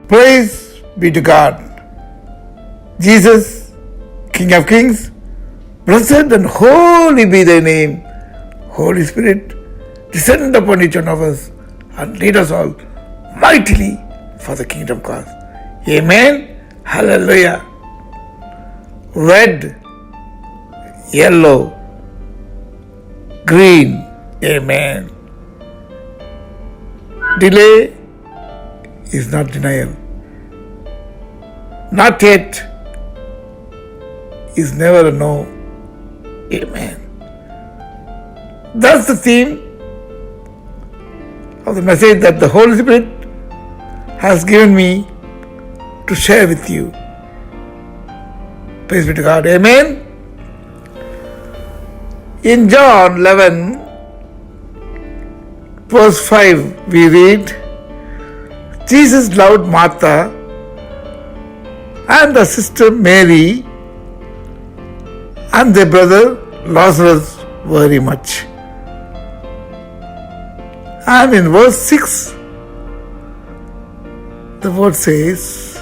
Praise be to God. Jesus, King of Kings, blessed and holy be thy name. Holy Spirit, descend upon each one of us and lead us all mightily for the kingdom cause. Amen. Hallelujah. Red, yellow, green. Amen. Delay is not denial. Not yet is never a no. Amen. That's the theme of the message that the Holy Spirit has given me to share with you. Praise be to God. Amen. In John 11, verse 5, we read, Jesus loved Martha and the sister Mary and their brother Lazarus very much. And in verse 6, the word says,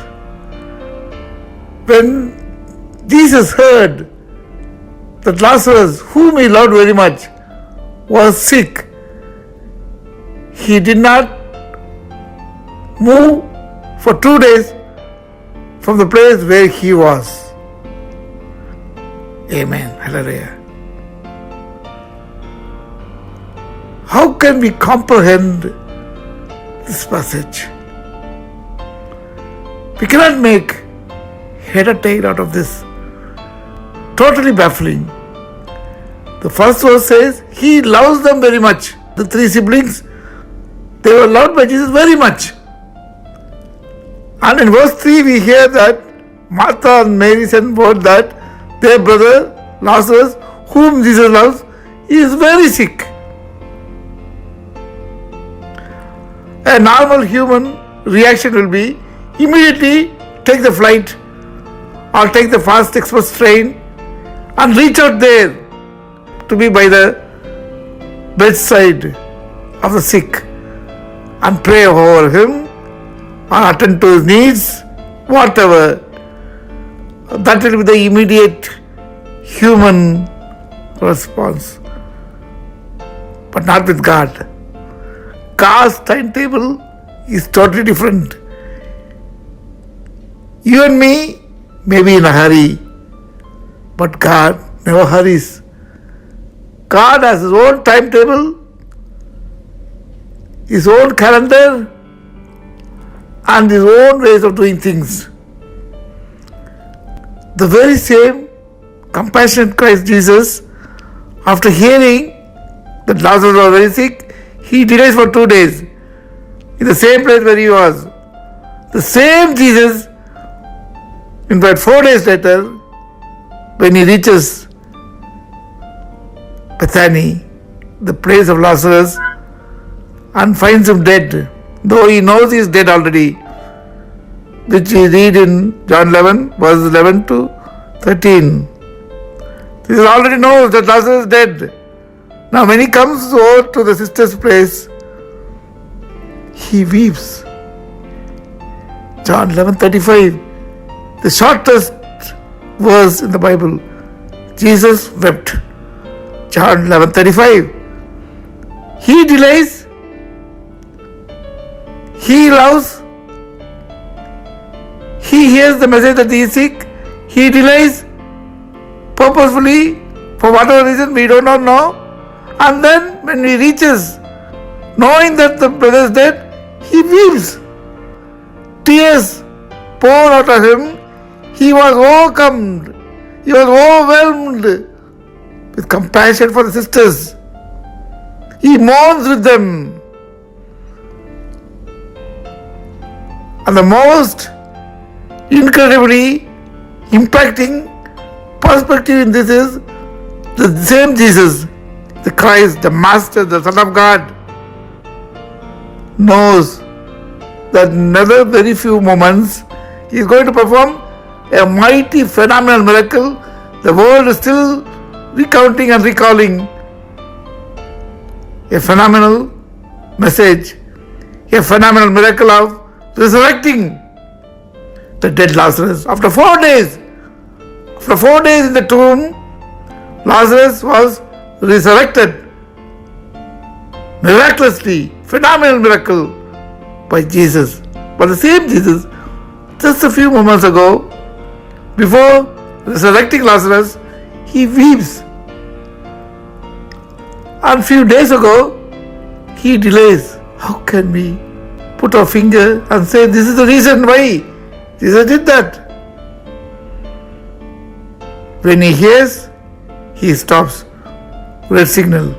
when Jesus heard that Lazarus, whom he loved very much, was sick, he did not move for 2 days from the place where he was. Amen. Hallelujah. How can we comprehend this passage? We cannot make head or tail out of this. Totally baffling. The first verse says, he loves them very much. The three siblings, they were loved by Jesus very much. And in verse 3 we hear that Martha and Mary sent word that their brother Lazarus, whom Jesus loves, is very sick. A normal human reaction will be immediately take the flight or take the fast express train and reach out there to be by the bedside of the sick and pray over him or attend to his needs, whatever. That will be the immediate human response. But not with God. God's timetable is totally different. You and me may be in a hurry, but God never hurries. God has his own timetable, his own calendar, and his own ways of doing things. The very same compassionate Christ Jesus, after hearing that Lazarus was very sick, he delays for 2 days in the same place where he was. The same Jesus, in fact 4 days later, when he reaches Bethany, the place of Lazarus, and finds him dead, though he knows he is dead already, which we read in John 11, verses 11 to 13. He already knows that Lazarus is dead. Now when he comes over to the sister's place, he weeps. John 11:35, the shortest verse in the Bible. Jesus wept. John 11:35. He delays, he loves, he hears the message that he is sick, he delays purposefully for whatever reason we do not know, and then when he reaches, knowing that the brother is dead, he weeps. Tears pour out of him. He was overcome. He was overwhelmed with compassion for the sisters. He mourns with them. And the most incredibly impacting perspective in this is the same Jesus, the Christ, the Master, the Son of God, knows that in another very few moments he is going to perform a mighty phenomenal miracle. The world is still recounting and recalling a phenomenal message, a phenomenal miracle of resurrecting the dead Lazarus. After 4 days in the tomb, Lazarus was resurrected miraculously, phenomenal miracle by Jesus. But the same Jesus, just a few moments ago, before resurrecting Lazarus, he weeps. And a few days ago, he delays. How can we put our finger and say this is the reason why Jesus did that? When he hears, he stops. Red signal.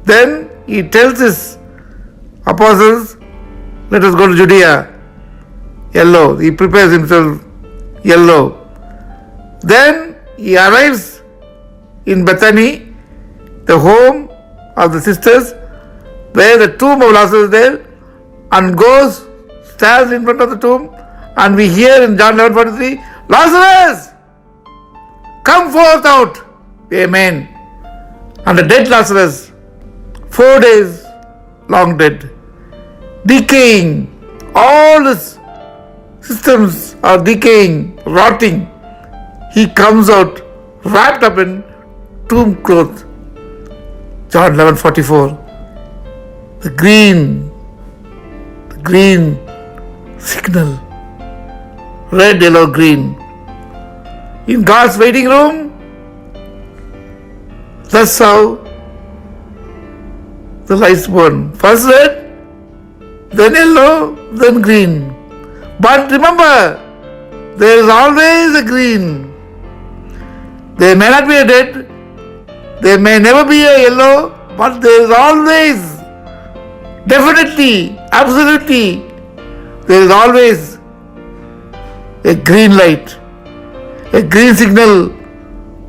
Then he tells his apostles, let us go to Judea. Yellow. He prepares himself yellow. Then he arrives in Bethany, the home of the sisters, where the tomb of Lazarus is there, and goes, stands in front of the tomb, and we hear in John 11:43, Lazarus, come forth out. Amen. And the dead Lazarus, 4 days long dead, decaying, all his systems are decaying, rotting. He comes out wrapped up in tomb clothes. John 11:44. The green signal, red, yellow, green. In God's waiting room, that's how the lights burn. First red, then yellow, then green. But remember, there is always a green. There may not be a red, there may never be a yellow, but there is always, definitely, absolutely, there is always a green light, a green signal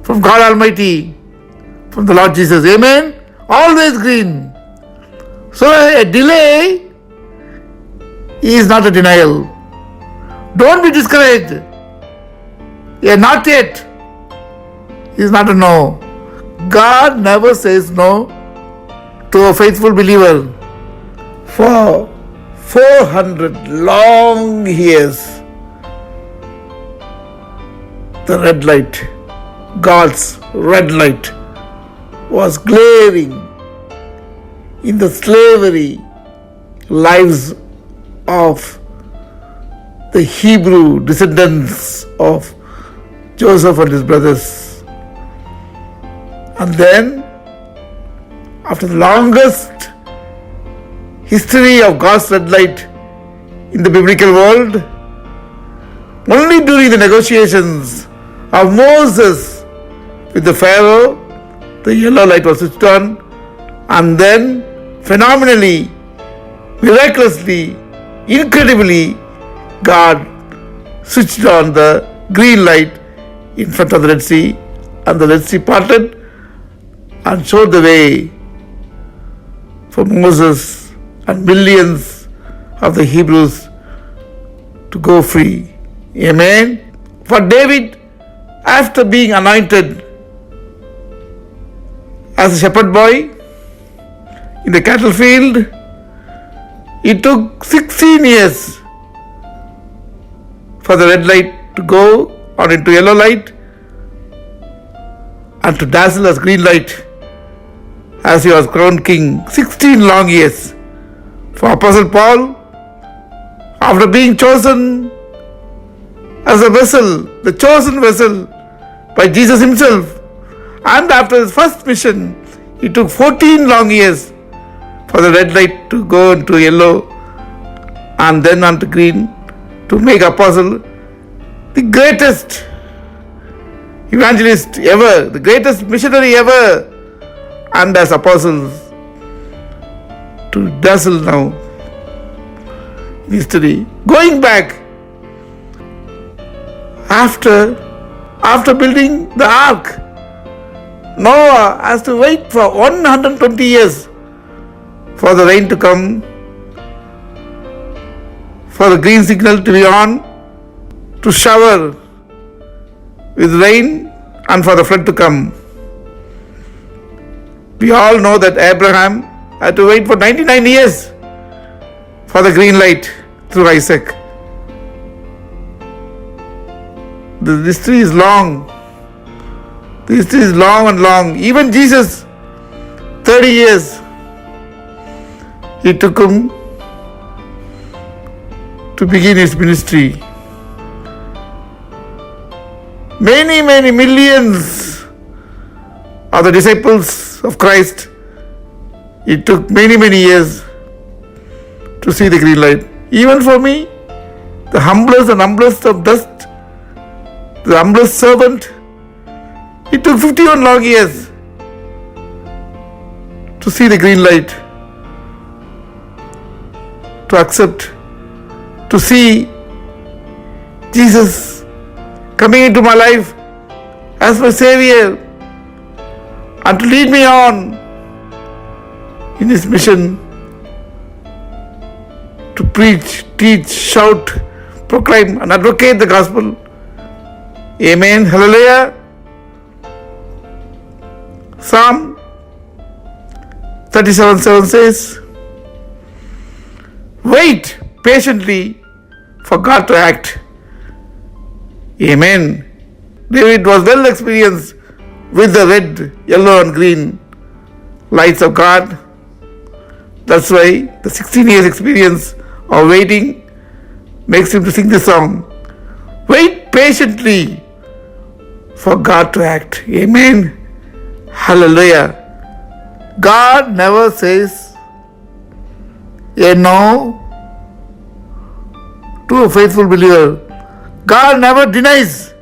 from God Almighty, from the Lord Jesus. Amen? Always green. So a delay is not a denial. Don't be discouraged. A not yet is not a no. God never says no to a faithful believer. For 400 long years, the red light, God's red light, was glaring in the slavery lives of the Hebrew descendants of Joseph and his brothers. And then, after the longest history of God's red light in the biblical world, only during the negotiations of Moses with the Pharaoh, the yellow light was switched on, and then phenomenally, miraculously, incredibly, God switched on the green light in front of the Red Sea, and the Red Sea parted and showed the way for Moses and millions of the Hebrews to go free. Amen. For David, after being anointed as a shepherd boy in the cattle field, it took 16 years for the red light to go on into yellow light and to dazzle as green light as he was crowned king. 16 long years. For Apostle Paul, after being chosen as a vessel, the chosen vessel by Jesus himself, and after his first mission, it took 14 long years for the red light to go into yellow and then onto green, to make apostle the greatest evangelist ever, the greatest missionary ever, and as apostles to dazzle now history. Going back, after building the ark, Noah has to wait for 120 years for the rain to come, for the green signal to be on, to shower with rain, and for the flood to come. We all know that Abraham had to wait for 99 years for the green light through Isaac. The history is long. The history is long and long. Even Jesus, 30 years, it took him to begin his ministry. Many, many millions of the disciples of Christ, it took many, many years to see the green light. Even for me, the humblest and humblest of dust, the humblest servant, it took 51 long years to see the green light, to accept, to see Jesus coming into my life as my Savior and to lead me on in His mission to preach, teach, shout, proclaim and advocate the gospel. Amen. Hallelujah. Psalm 37:7 says, wait patiently for God to act. Amen. David was well experienced with the red, yellow and green lights of God. That's why the 16 years experience of waiting makes him to sing this song. Wait patiently for God to act. Amen. Hallelujah. God never says a no to a faithful believer. God never denies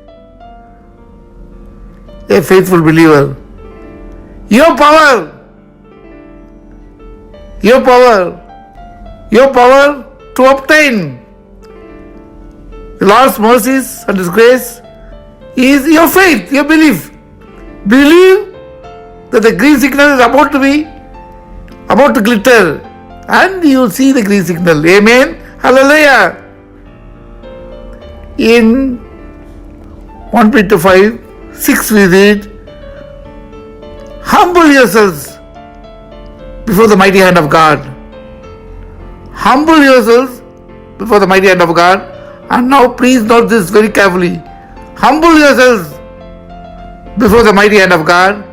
a faithful believer. Your power to obtain the Lord's mercies and His grace is your faith, your belief. Believe that the green signal is about to glitter, and you will see the green signal. Amen. Hallelujah. In 1 Peter 5:6 we read, humble yourselves before the mighty hand of God. Humble yourselves before the mighty hand of God. And now please note this very carefully. Humble yourselves before the mighty hand of God,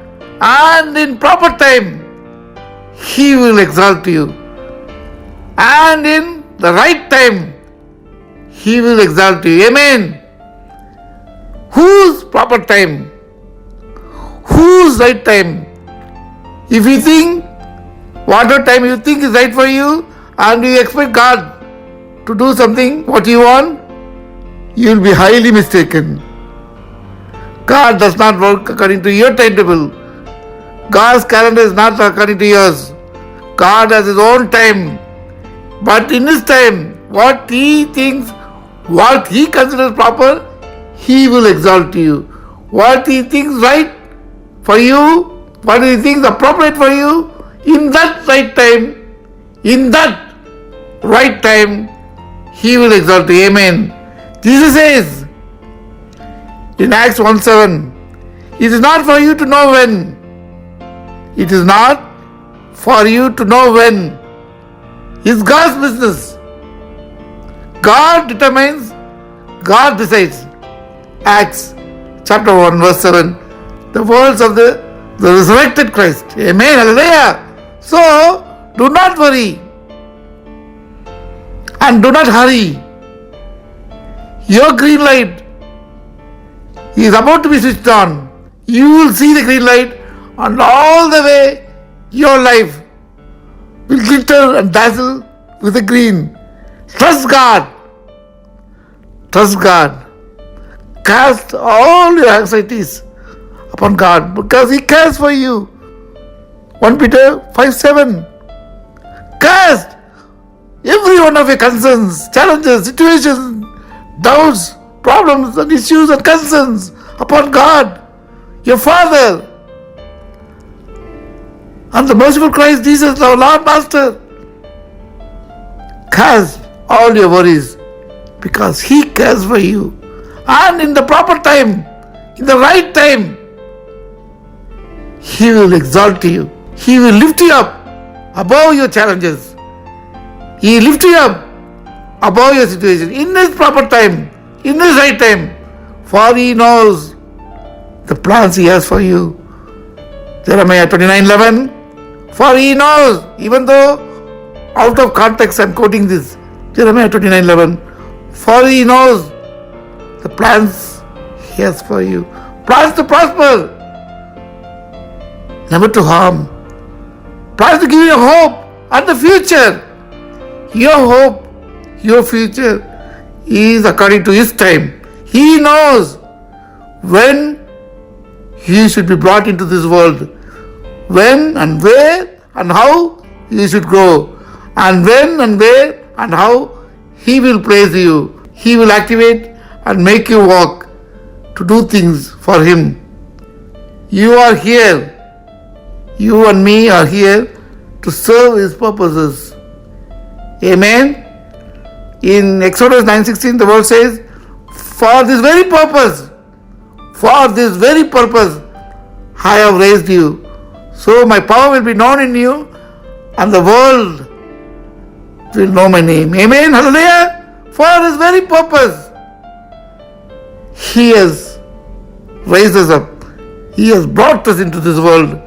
and in proper time He will exalt you. And in the right time He will exalt you. Amen. Whose proper time? Whose right time? If you think whatever time you think is right for you and you expect God to do something what you want, you will be highly mistaken. God does not work according to your timetable. God's calendar is not according to yours. God has His own time. But in His time, what He thinks, what He considers proper, He will exalt you. What He thinks right for you, what He thinks appropriate for you, in that right time, He will exalt you. Amen. Jesus says in Acts 1:7, it is not for you to know when. It is not for you to know when. It's God's business. God determines, God decides. Acts chapter 1 verse 7. The words of the resurrected Christ. Amen. Hallelujah. So, do not worry and do not hurry. Your green light is about to be switched on. You will see the green light, and all the way your life will glitter and dazzle with the green. Trust God. Trust God. Cast all your anxieties upon God because He cares for you. 1 Peter 5:7. Cast every one of your concerns, challenges, situations, doubts, problems and issues and concerns upon God, your Father, and the merciful Christ Jesus, our Lord Master. Cast all your worries because He cares for you. And in the proper time, in the right time, He will exalt you. He will lift you up above your challenges. He will lift you up above your situation. In His proper time, in His right time, for he knows the plans he has for you. Jeremiah 29:11. For he knows, even though out of context I'm quoting this, Jeremiah 29:11. For he knows the plans he has for you. Plans to prosper, never to harm. Plans to give you hope and the future. Your hope, your future is according to his time. He knows when he should be brought into this world, when and where and how he should grow, and when and where and how he will praise you. He will activate and make you walk to do things for him. You are here. You and me are here to serve his purposes. Amen. In Exodus 9:16 the word says, for this very purpose I have raised you, so my power will be known in you and the world will know my name. Amen. Hallelujah. For this very purpose he has raised us up. He has brought us into this world,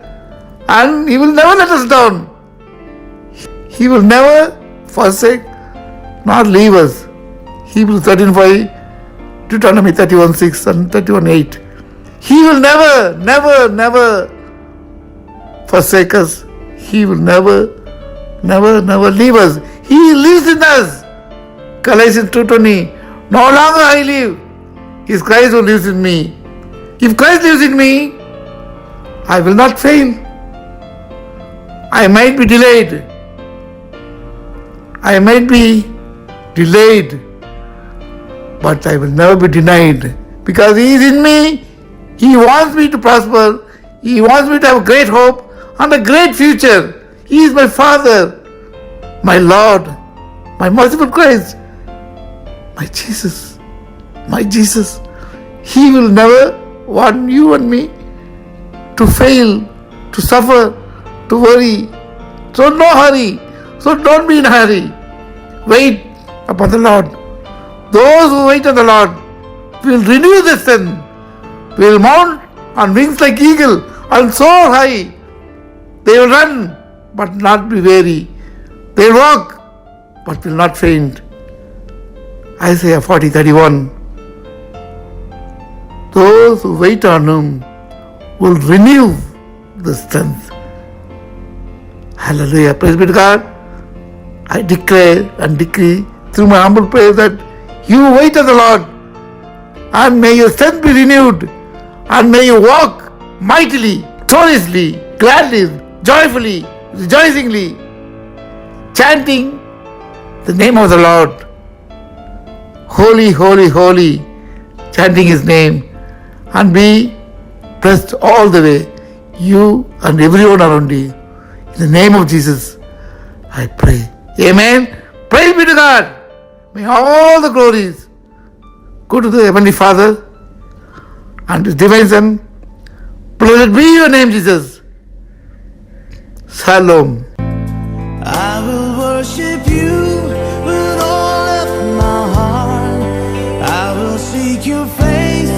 and he will never let us down. He will never forsake nor leave us. Hebrews 13:5, Deuteronomy 31:6 and 31:8. He will never forsake us. He will never leave us. He lives in us. Galatians 2:20. No longer I live. It's Christ who lives in me. If Christ lives in me, I will not fail. I might be delayed. But I will never be denied, because he is in me. He wants me to prosper. He wants me to have great hope and a great future. He is my Father, my Lord, my merciful Christ, my Jesus. He will never want you and me to fail, to suffer, to worry. So no hurry. So don't be in a hurry. Wait upon the Lord. Those who wait on the Lord will renew their strength, will mount on wings like eagle and soar high. They will run but not be weary. They will walk but will not faint. Isaiah 40:31. Those who wait on him will renew the strength. Hallelujah. Praise be to God. I declare and decree through my humble prayer that you wait on the Lord, and may your strength be renewed, and may you walk mightily, gloriously, gladly, joyfully, rejoicingly, chanting the name of the Lord. Holy, holy, holy, chanting his name, and be blessed all the way, you and everyone around you. In the name of Jesus, I pray. Amen. Praise be to God. May all the glories go to the Heavenly Father and His Divine Son. Blessed be your name, Jesus. Shalom. I will worship you with all of my heart. I will seek your face